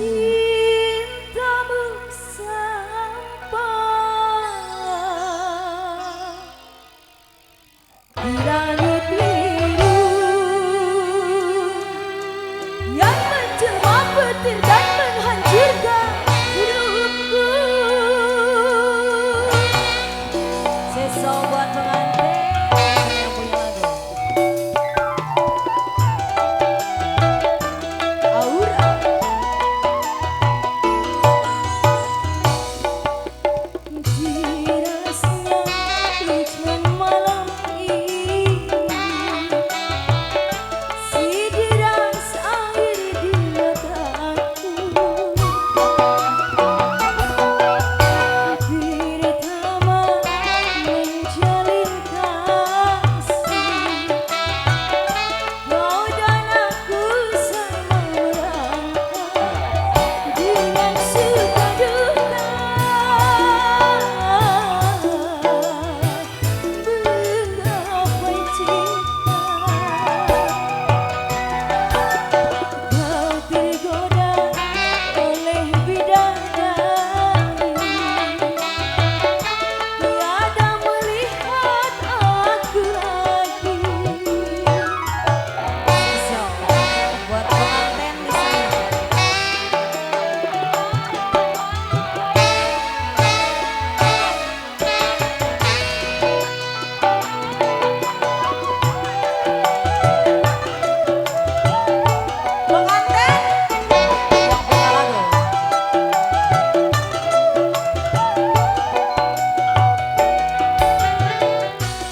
cintamu sampai di langit biru yang menjelma petir dan menghancurkan hidupku. Sesal buat pengantin yang punya lagu. Aurra. Dirasnya hujan malam ini, si deras air di mataku. Pertama menjalin kasih, kau dan aku sama melangkah dengan suka duka, menggapai cinta. Kau tergoda oleh bidadari, tiada melihat aku lagi. So, buat pengantin di sini. Pengantin yang punya lagu.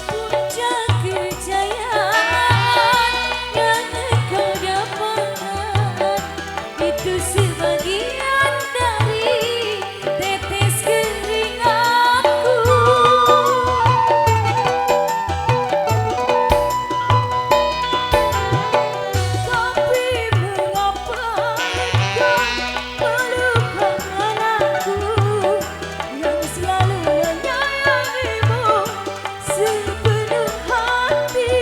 Puncak kejayaan yang kau dapatkan itu sebagian dari tetes keringatku. Tapi mengapa kau melupakan aku yang selalu menyayangimu sepenuh hati,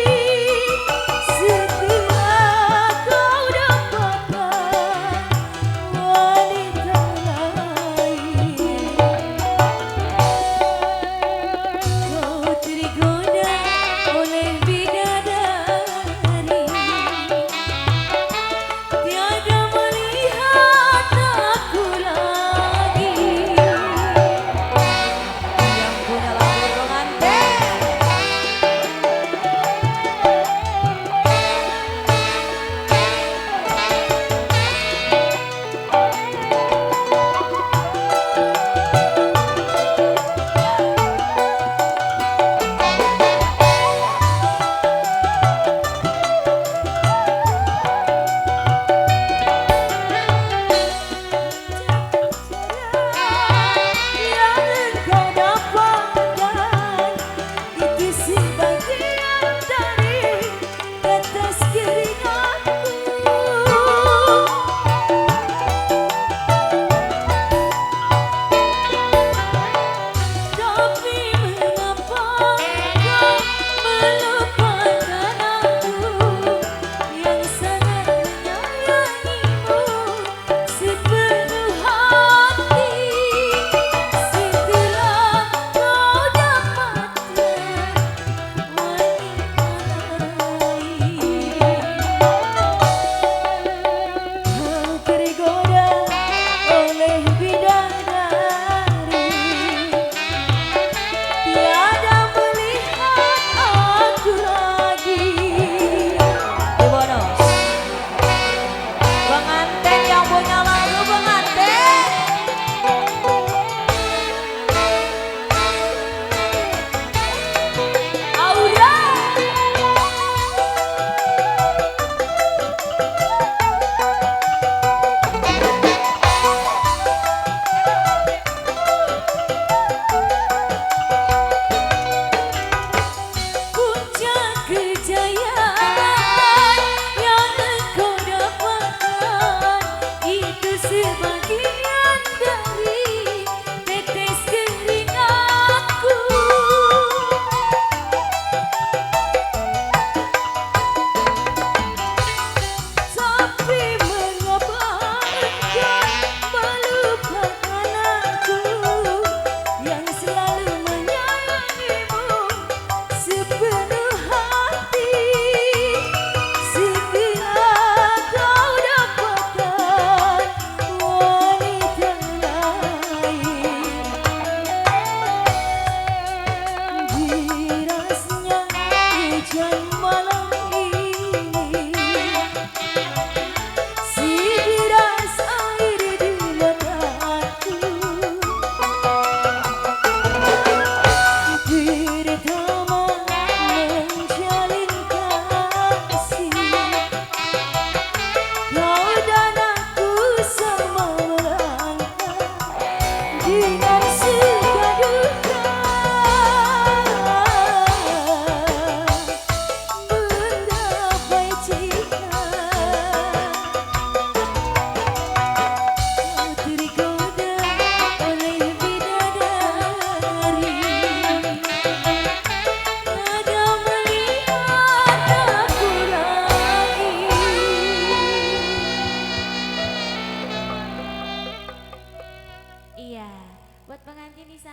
setelah kau dapatkan wanita lain. Kau tergoda oleh bidadari, tiada melihat aku lagi. Yang punya lagu pengantin. Yang kau dapatkan itu sebagian dari tetes keringatku. Tapi mengapa kau melupakan aku yang sangat menyayangimu sepenuh hati, setelah kau dapatkan wanita lain. Kau tergoda oleh bidadari, tiada melihat aku lagi. Bonus pengantin yang punya lagu pengantin. Aurra. Puncak kejayaan yang kau dapatkan itu sebagian dari tetes keringatku. Tapi mengapa kau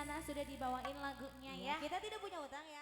sana sudah dibawain lagunya ya. Kita tidak punya utang ya.